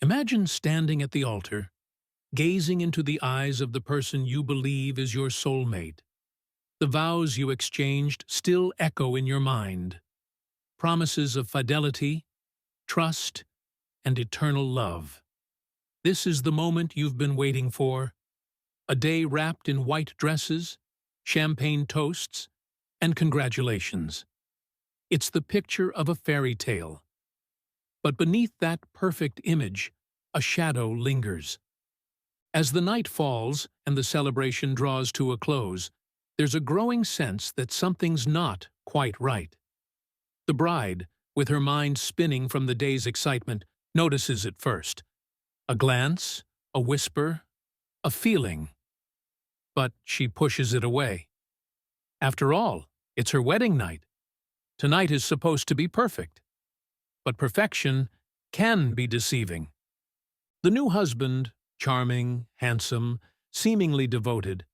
Imagine standing at the altar, gazing into the eyes of the person you believe is your soulmate. The vows you exchanged still echo in your mind. Promises of fidelity, trust, and eternal love. This is the moment you've been waiting for. A day wrapped in white dresses, champagne toasts, and congratulations. It's the picture of a fairy tale. But beneath that perfect image, a shadow lingers. As the night falls and the celebration draws to a close, there's a growing sense that something's not quite right. The bride, with her mind spinning from the day's excitement, notices it first. A glance, a whisper, a feeling. But she pushes it away. After all, it's her wedding night. Tonight is supposed to be perfect. But perfection can be deceiving. The new husband, charming, handsome, seemingly devoted,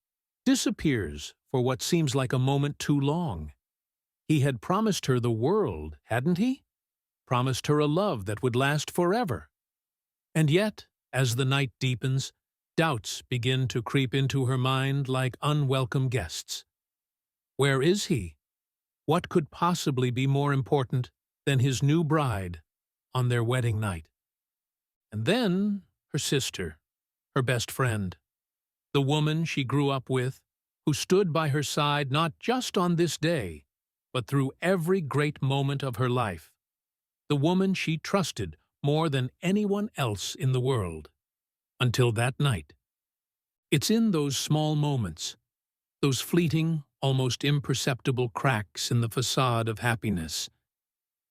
disappears for what seems like a moment too long. He had promised her the world, hadn't he? Promised her a love that would last forever. And yet, as the night deepens, doubts begin to creep into her mind like unwelcome guests. Where is he? What could possibly be more important than his new bride on their wedding night? And then her sister, her best friend, the woman she grew up with, who stood by her side not just on this day, but through every great moment of her life, the woman she trusted more than anyone else in the world, until that night. It's in those small moments, those fleeting, almost imperceptible cracks in the facade of happiness,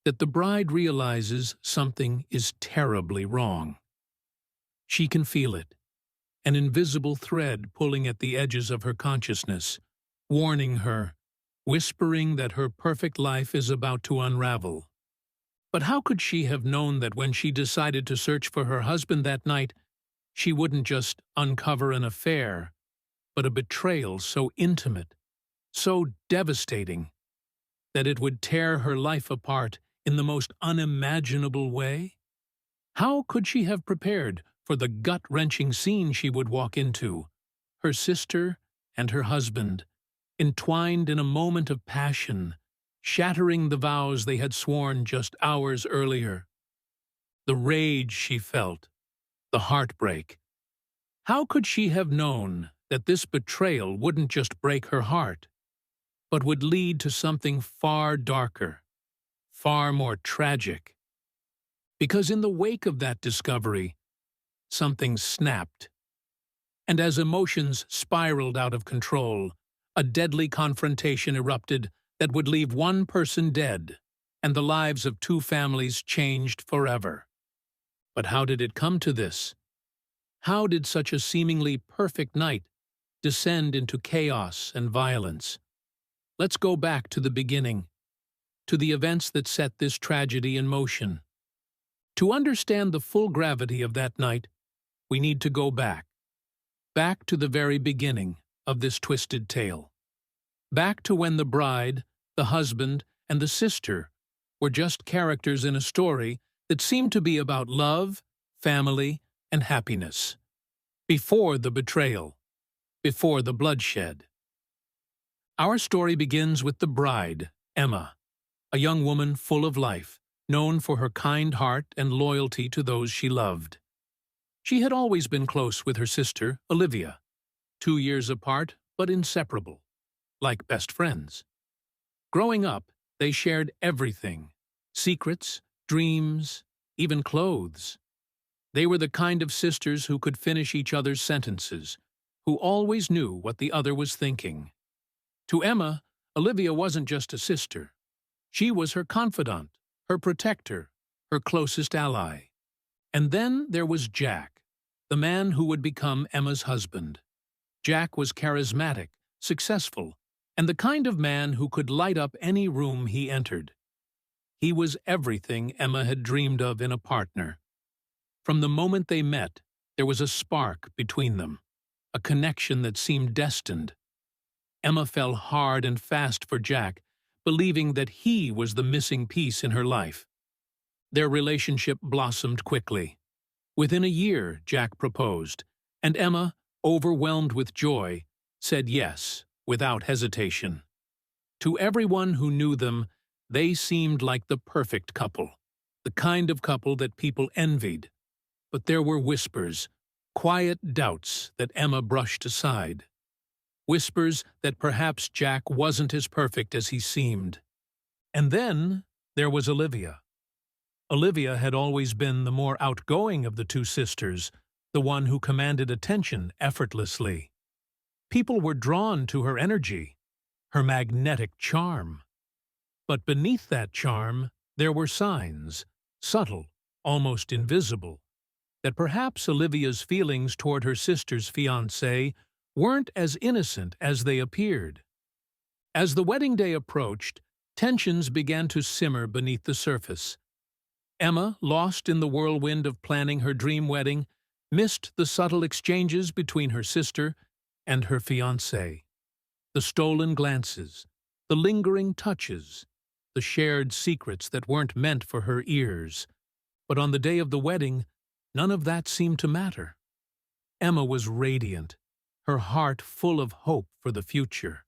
that the bride realizes something is terribly wrong. She can feel it, an invisible thread pulling at the edges of her consciousness, warning her, whispering that her perfect life is about to unravel. But how could she have known that when she decided to search for her husband that night, she wouldn't just uncover an affair, but a betrayal so intimate, so devastating, that it would tear her life apart in the most unimaginable way? How could she have prepared for the gut-wrenching scene she would walk into, her sister and her husband, entwined in a moment of passion, shattering the vows they had sworn just hours earlier? The rage she felt, the heartbreak. How could she have known that this betrayal wouldn't just break her heart, but would lead to something far darker, far more tragic? Because in the wake of that discovery, something snapped. And as emotions spiraled out of control, a deadly confrontation erupted that would leave one person dead, and the lives of two families changed forever. But how did it come to this? How did such a seemingly perfect night descend into chaos and violence? Let's go back to the beginning, to the events that set this tragedy in motion. To understand the full gravity of that night, we need to go back to the very beginning of this twisted tale. Back to when the bride, the husband, and the sister were just characters in a story that seemed to be about love, family, and happiness. Before the betrayal, before the bloodshed. Our story begins with the bride, Emma, a young woman full of life, known for her kind heart and loyalty to those she loved. She had always been close with her sister, Olivia, 2 years apart but inseparable, like best friends. Growing up, they shared everything: secrets, dreams, even clothes. They were the kind of sisters who could finish each other's sentences, who always knew what the other was thinking. To Emma, Olivia wasn't just a sister. She was her confidant, her protector, her closest ally. And then there was Jack, the man who would become Emma's husband. Jack was charismatic, successful, and the kind of man who could light up any room he entered. He was everything Emma had dreamed of in a partner. From the moment they met, there was a spark between them, a connection that seemed destined. Emma fell hard and fast for Jack, believing that he was the missing piece in her life. Their relationship blossomed quickly. Within a year, Jack proposed, and Emma, overwhelmed with joy, said yes, without hesitation. To everyone who knew them, they seemed like the perfect couple, the kind of couple that people envied. But there were whispers, quiet doubts that Emma brushed aside. Whispers that perhaps Jack wasn't as perfect as he seemed. And then there was Olivia. Olivia had always been the more outgoing of the two sisters, the one who commanded attention effortlessly. People were drawn to her energy, her magnetic charm. But beneath that charm, there were signs, subtle, almost invisible, that perhaps Olivia's feelings toward her sister's fiancé weren't as innocent as they appeared. As the wedding day approached, tensions began to simmer beneath the surface. Emma, lost in the whirlwind of planning her dream wedding, missed the subtle exchanges between her sister and her fiancé. The stolen glances, the lingering touches, the shared secrets that weren't meant for her ears. But on the day of the wedding, none of that seemed to matter. Emma was radiant, her heart full of hope for the future.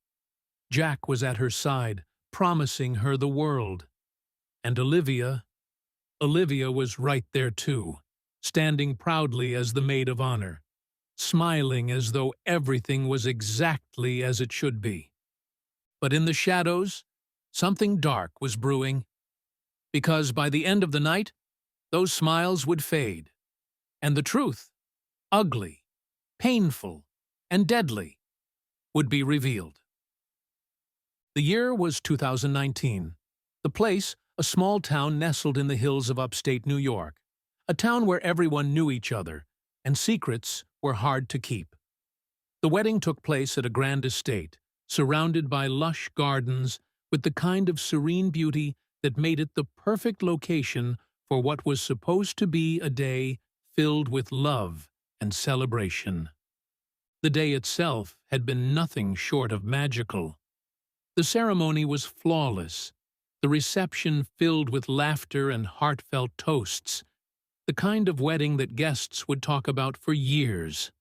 Jack was at her side, promising her the world. And Olivia was right there too, standing proudly as the maid of honor, smiling as though everything was exactly as it should be. But in the shadows, something dark was brewing, because by the end of the night, those smiles would fade, and the truth, ugly, painful, and deadly, would be revealed. The year was 2019. The place, a small town nestled in the hills of upstate New York, a town where everyone knew each other, and secrets were hard to keep. The wedding took place at a grand estate, surrounded by lush gardens, with the kind of serene beauty that made it the perfect location for what was supposed to be a day filled with love and celebration. The day itself had been nothing short of magical. The ceremony was flawless, the reception filled with laughter and heartfelt toasts, the kind of wedding that guests would talk about for years.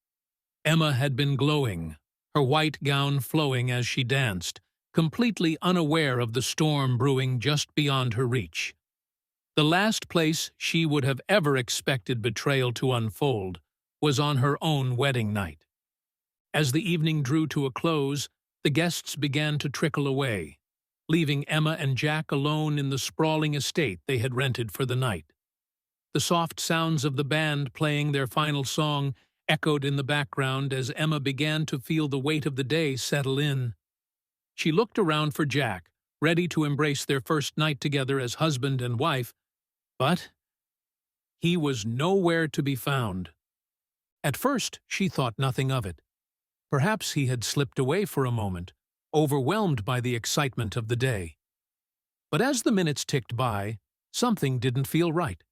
Emma had been glowing, her white gown flowing as she danced, completely unaware of the storm brewing just beyond her reach. The last place she would have ever expected betrayal to unfold was on her own wedding night. As the evening drew to a close, the guests began to trickle away, leaving Emma and Jack alone in the sprawling estate they had rented for the night. The soft sounds of the band playing their final song echoed in the background as Emma began to feel the weight of the day settle in. She looked around for Jack, ready to embrace their first night together as husband and wife, but he was nowhere to be found. At first, she thought nothing of it. Perhaps he had slipped away for a moment, overwhelmed by the excitement of the day. But as the minutes ticked by, something didn't feel right.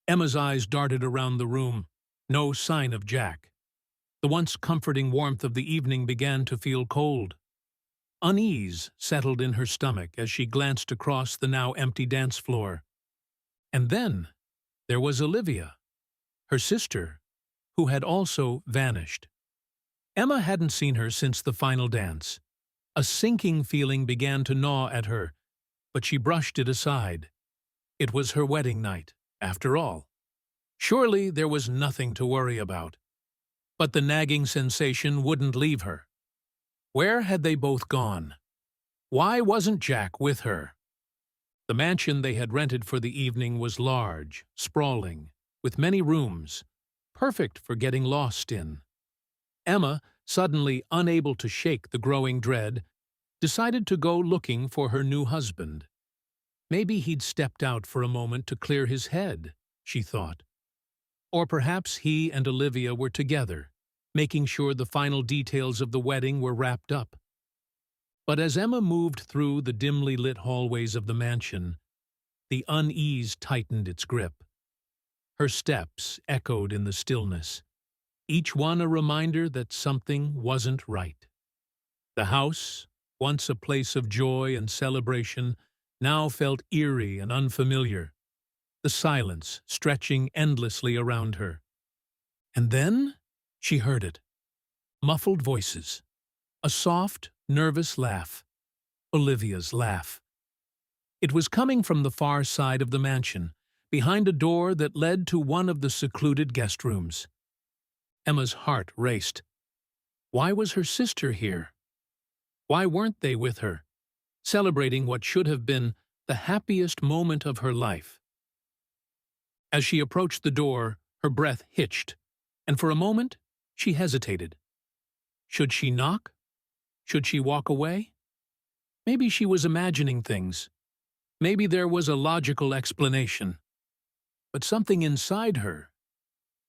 Emma's eyes darted around the room. No sign of Jack. The once comforting warmth of the evening began to feel cold. Unease settled in her stomach as she glanced across the now empty dance floor. And then there was Olivia, her sister, who had also vanished. Emma hadn't seen her since the final dance. A sinking feeling began to gnaw at her, but she brushed it aside. It was her wedding night, after all. Surely there was nothing to worry about. But the nagging sensation wouldn't leave her. Where had they both gone? Why wasn't Jack with her? The mansion they had rented for the evening was large, sprawling, with many rooms, perfect for getting lost in. Emma, suddenly unable to shake the growing dread, decided to go looking for her new husband. Maybe he'd stepped out for a moment to clear his head, she thought. Or perhaps he and Olivia were together, making sure the final details of the wedding were wrapped up. But as Emma moved through the dimly lit hallways of the mansion, the unease tightened its grip. Her steps echoed in the stillness, each one a reminder that something wasn't right. The house, once a place of joy and celebration, now felt eerie and unfamiliar, the silence stretching endlessly around her. And then she heard it. Muffled voices. A soft, nervous laugh. Olivia's laugh. It was coming from the far side of the mansion, behind a door that led to one of the secluded guest rooms. Emma's heart raced. Why was her sister here? Why weren't they with her, celebrating what should have been the happiest moment of her life? As she approached the door, her breath hitched, and for a moment she hesitated. Should she knock? Should she walk away? Maybe she was imagining things. Maybe there was a logical explanation. But something inside her,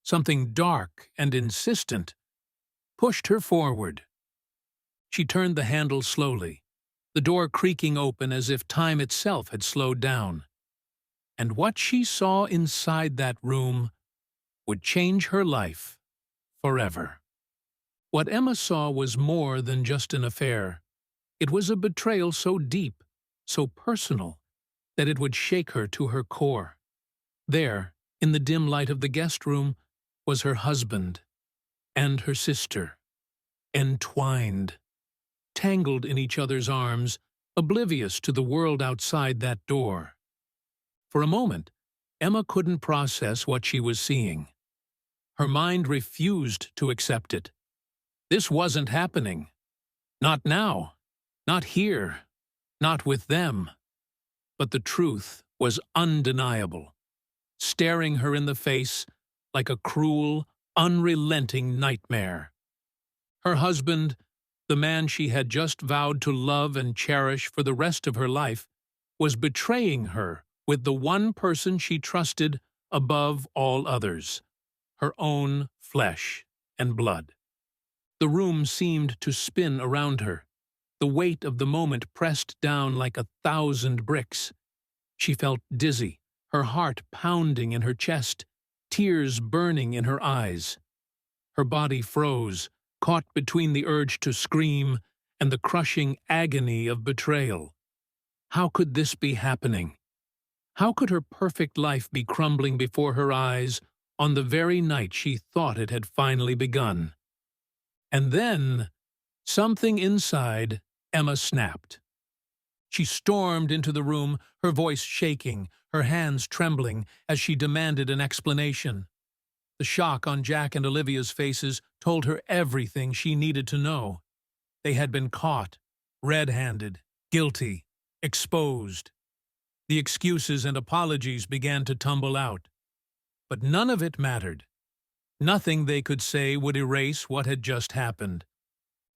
something dark and insistent, pushed her forward. She turned the handle slowly, the door creaking open as if time itself had slowed down. And what she saw inside that room would change her life forever. What Emma saw was more than just an affair. It was a betrayal so deep, so personal, that it would shake her to her core. There, in the dim light of the guest room, was her husband and her sister, entwined, tangled in each other's arms, oblivious to the world outside that door. For a moment, Emma couldn't process what she was seeing. Her mind refused to accept it. This wasn't happening. Not now. Not here. Not with them. But the truth was undeniable, staring her in the face like a cruel, unrelenting nightmare. Her husband, the man she had just vowed to love and cherish for the rest of her life, was betraying her with the one person she trusted above all others, her own flesh and blood. The room seemed to spin around her. The weight of the moment pressed down like 1,000 bricks. She felt dizzy, her heart pounding in her chest, tears burning in her eyes. Her body froze, caught between the urge to scream and the crushing agony of betrayal. How could this be happening? How could her perfect life be crumbling before her eyes on the very night she thought it had finally begun? And then, something inside Emma snapped. She stormed into the room, her voice shaking, her hands trembling as she demanded an explanation. The shock on Jack and Olivia's faces told her everything she needed to know. They had been caught, red-handed, guilty, exposed. The excuses and apologies began to tumble out. But none of it mattered. Nothing they could say would erase what had just happened.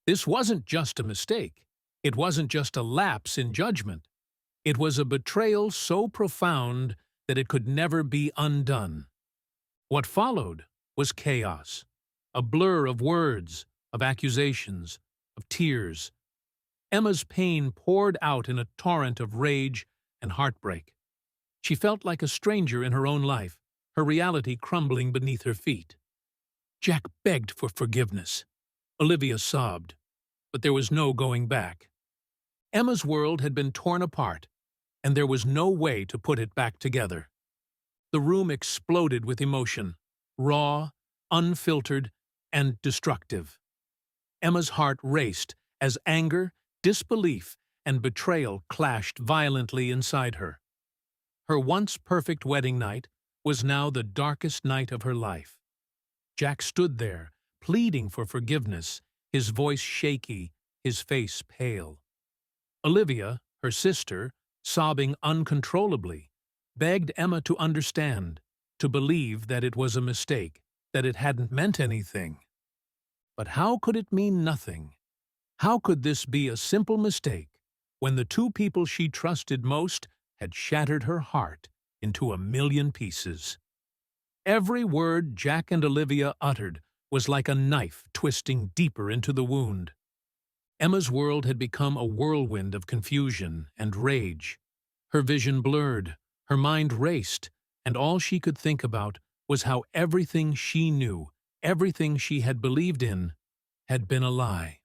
This wasn't just a mistake. It wasn't just a lapse in judgment. It was a betrayal so profound that it could never be undone. What followed was chaos, a blur of words, of accusations, of tears. Emma's pain poured out in a torrent of rage and heartbreak. She felt like a stranger in her own life, her reality crumbling beneath her feet. Jack begged for forgiveness. Olivia sobbed, but there was no going back. Emma's world had been torn apart, and there was no way to put it back together. The room exploded with emotion, raw, unfiltered, and destructive. Emma's heart raced as anger, disbelief, and betrayal clashed violently inside her. Her once perfect wedding night was now the darkest night of her life. Jack stood there, pleading for forgiveness, his voice shaky, his face pale. Olivia, her sister, sobbing uncontrollably, begged Emma to understand, to believe that it was a mistake, that it hadn't meant anything. But how could it mean nothing? How could this be a simple mistake when the two people she trusted most had shattered her heart into 1,000,000 pieces? Every word Jack and Olivia uttered was like a knife twisting deeper into the wound. Emma's world had become a whirlwind of confusion and rage. Her vision blurred, her mind raced, and all she could think about was how everything she knew, everything she had believed in, had been a lie.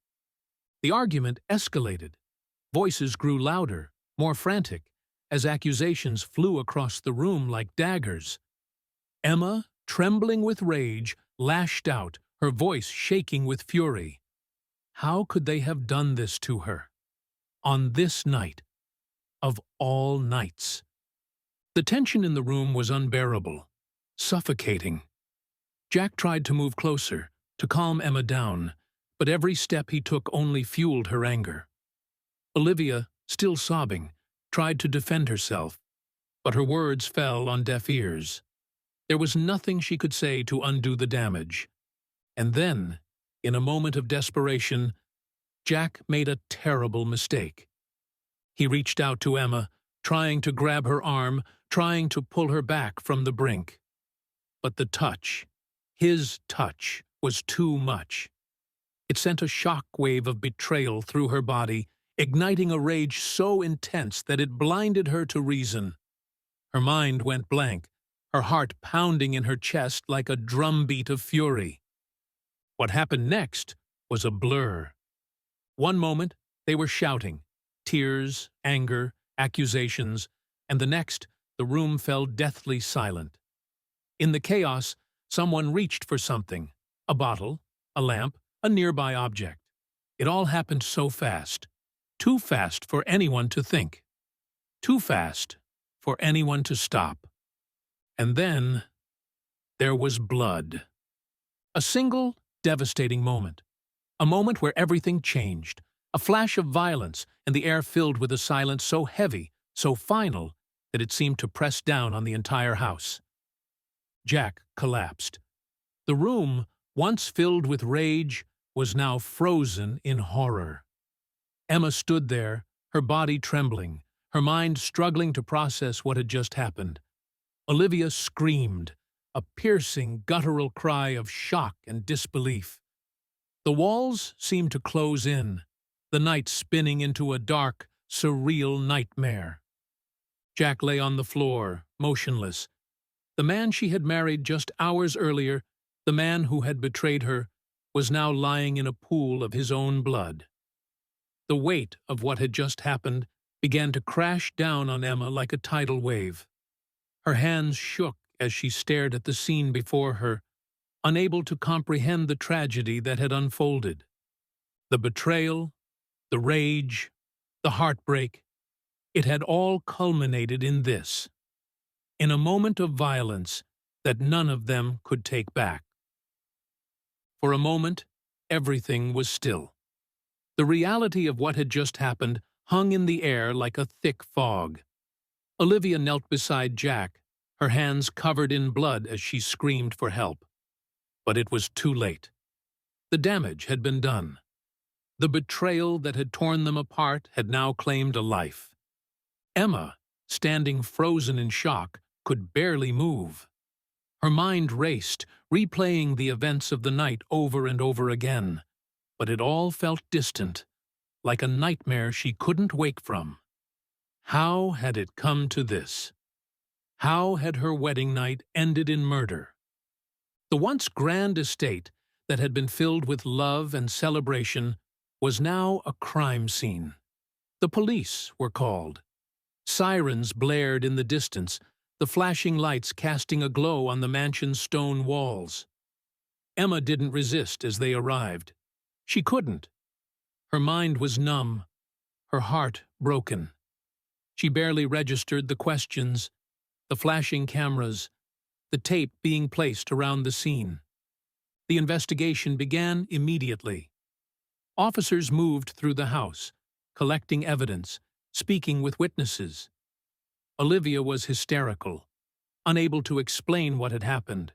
The argument escalated. Voices grew louder, more frantic, as accusations flew across the room like daggers. Emma, trembling with rage, lashed out, her voice shaking with fury. How could they have done this to her? On this night, of all nights. The tension in the room was unbearable, suffocating. Jack tried to move closer, to calm Emma down, but every step he took only fueled her anger. Olivia, still sobbing, tried to defend herself, but her words fell on deaf ears. There was nothing she could say to undo the damage. And then, in a moment of desperation, Jack made a terrible mistake. He reached out to Emma, trying to grab her arm, trying to pull her back from the brink. But the touch, his touch, was too much. It sent a shock wave of betrayal through her body, igniting a rage so intense that it blinded her to reason. Her mind went blank, her heart pounding in her chest like a drumbeat of fury. What happened next was a blur. One moment, they were shouting, tears, anger, accusations, and the next, the room fell deathly silent. In the chaos, someone reached for something, a bottle, a lamp, a nearby object. It all happened so fast, too fast for anyone to think, too fast for anyone to stop. And then there was blood. A single, devastating moment. A moment where everything changed. A flash of violence, and the air filled with a silence so heavy, so final, that it seemed to press down on the entire house. Jack collapsed. The room, once filled with rage, was now frozen in horror. Emma stood there, her body trembling, her mind struggling to process what had just happened. Olivia screamed, a piercing, guttural cry of shock and disbelief. The walls seemed to close in, the night spinning into a dark, surreal nightmare. Jack lay on the floor, motionless. The man she had married just hours earlier, the man who had betrayed her, was now lying in a pool of his own blood. The weight of what had just happened began to crash down on Emma like a tidal wave. Her hands shook as she stared at the scene before her, unable to comprehend the tragedy that had unfolded. The betrayal, the rage, the heartbreak, it had all culminated in this, in a moment of violence that none of them could take back. For a moment, everything was still. The reality of what had just happened hung in the air like a thick fog. Olivia knelt beside Jack, her hands covered in blood as she screamed for help. But it was too late. The damage had been done. The betrayal that had torn them apart had now claimed a life. Emma, standing frozen in shock, could barely move. Her mind raced, replaying the events of the night over and over again, but it all felt distant, like a nightmare she couldn't wake from. How had it come to this? How had her wedding night ended in murder? The once grand estate that had been filled with love and celebration was now a crime scene. The police were called. Sirens blared in the distance, the flashing lights casting a glow on the mansion's stone walls. Emma didn't resist as they arrived. She couldn't. Her mind was numb, her heart broken. She barely registered the questions, the flashing cameras, the tape being placed around the scene. The investigation began immediately. Officers moved through the house, collecting evidence, speaking with witnesses. Olivia was hysterical, unable to explain what had happened,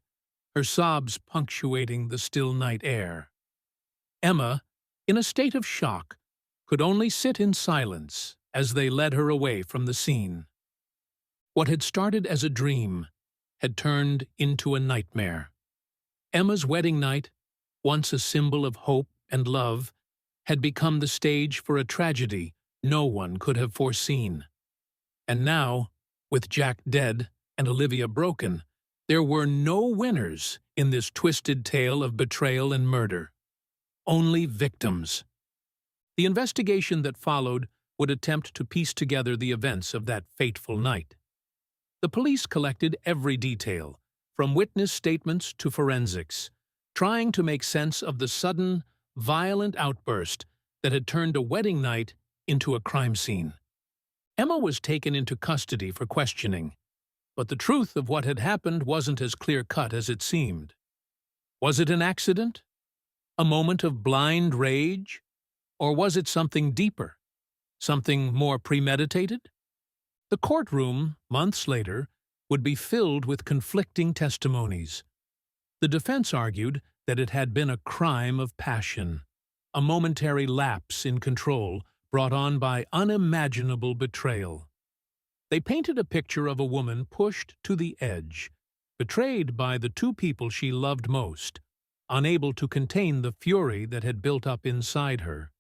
her sobs punctuating the still night air. Emma, in a state of shock, could only sit in silence as they led her away from the scene. What had started as a dream had turned into a nightmare. Emma's wedding night, once a symbol of hope and love, had become the stage for a tragedy no one could have foreseen. And now, with Jack dead and Olivia broken, there were no winners in this twisted tale of betrayal and murder. Only victims. The investigation that followed would attempt to piece together the events of that fateful night. The police collected every detail, from witness statements to forensics, trying to make sense of the sudden, violent outburst that had turned a wedding night into a crime scene. Emma was taken into custody for questioning, but the truth of what had happened wasn't as clear-cut as it seemed. Was it an accident? A moment of blind rage? Or was it something deeper? Something more premeditated? The courtroom, months later, would be filled with conflicting testimonies. The defense argued that it had been a crime of passion, a momentary lapse in control brought on by unimaginable betrayal. They painted a picture of a woman pushed to the edge, betrayed by the two people she loved most, unable to contain the fury that had built up inside her.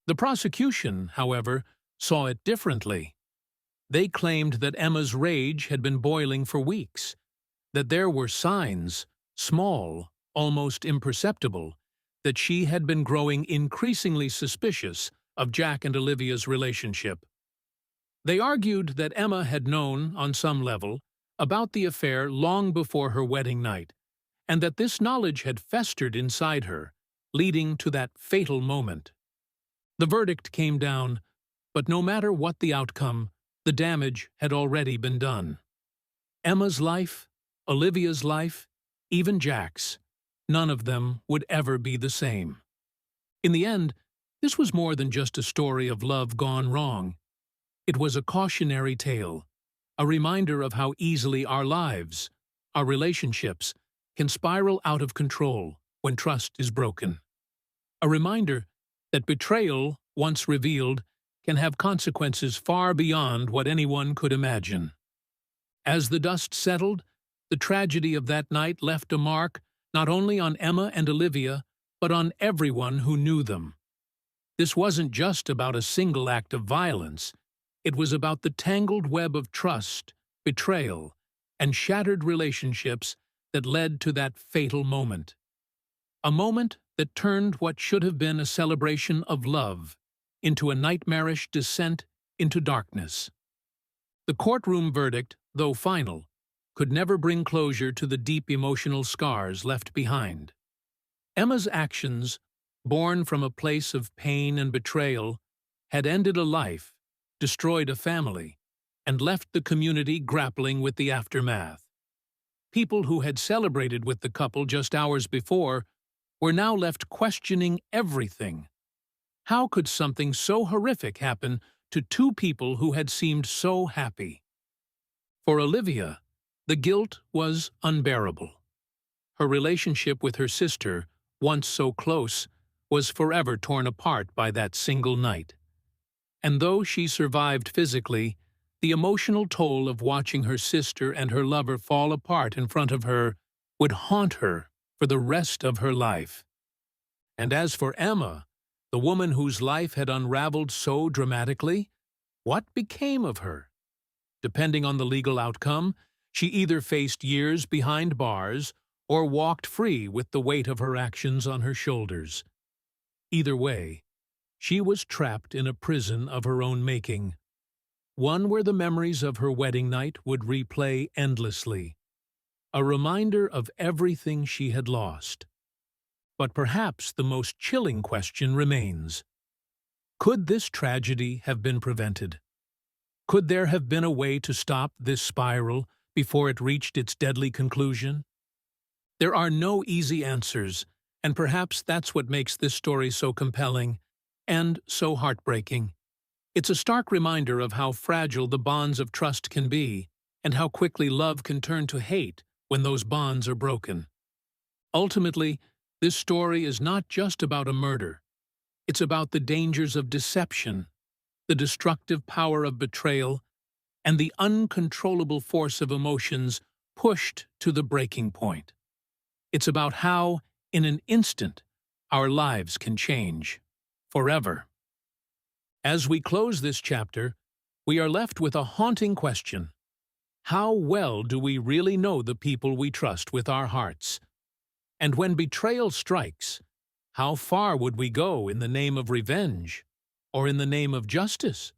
The prosecution, however, saw it differently. They claimed that Emma's rage had been boiling for weeks, that there were signs, small, almost imperceptible, that she had been growing increasingly suspicious of Jack and Olivia's relationship. They argued that Emma had known, on some level, about the affair long before her wedding night, and that this knowledge had festered inside her, leading to that fatal moment. The verdict came down, but no matter what the outcome, the damage had already been done. Emma's life, Olivia's life, even Jack's, none of them would ever be the same. In the end, this was more than just a story of love gone wrong. It was a cautionary tale, a reminder of how easily our lives, our relationships, can spiral out of control when trust is broken. A reminder that betrayal, once revealed, can have consequences far beyond what anyone could imagine. As the dust settled, the tragedy of that night left a mark not only on Emma and Olivia, but on everyone who knew them. This wasn't just about a single act of violence. It was about the tangled web of trust, betrayal, and shattered relationships that led to that fatal moment. A moment that turned what should have been a celebration of love into a nightmarish descent into darkness. The courtroom verdict, though final, could never bring closure to the deep emotional scars left behind. Emma's actions, born from a place of pain and betrayal, had ended a life, destroyed a family, and left the community grappling with the aftermath. People who had celebrated with the couple just hours before were now left questioning everything. How could something so horrific happen to two people who had seemed so happy? For Olivia, the guilt was unbearable. Her relationship with her sister, once so close, was forever torn apart by that single night. And though she survived physically, the emotional toll of watching her sister and her lover fall apart in front of her would haunt her for the rest of her life. And as for Emma, the woman whose life had unraveled so dramatically, what became of her? Depending on the legal outcome, she either faced years behind bars or walked free with the weight of her actions on her shoulders. Either way, she was trapped in a prison of her own making, one where the memories of her wedding night would replay endlessly, a reminder of everything she had lost. But perhaps the most chilling question remains. Could this tragedy have been prevented? Could there have been a way to stop this spiral before it reached its deadly conclusion? There are no easy answers, and perhaps that's what makes this story so compelling and so heartbreaking. It's a stark reminder of how fragile the bonds of trust can be, and how quickly love can turn to hate when those bonds are broken. Ultimately, this story is not just about a murder. It's about the dangers of deception, the destructive power of betrayal, and the uncontrollable force of emotions pushed to the breaking point. It's about how, in an instant, our lives can change forever. As we close this chapter, we are left with a haunting question. How well do we really know the people we trust with our hearts? And when betrayal strikes, how far would we go in the name of revenge or in the name of justice?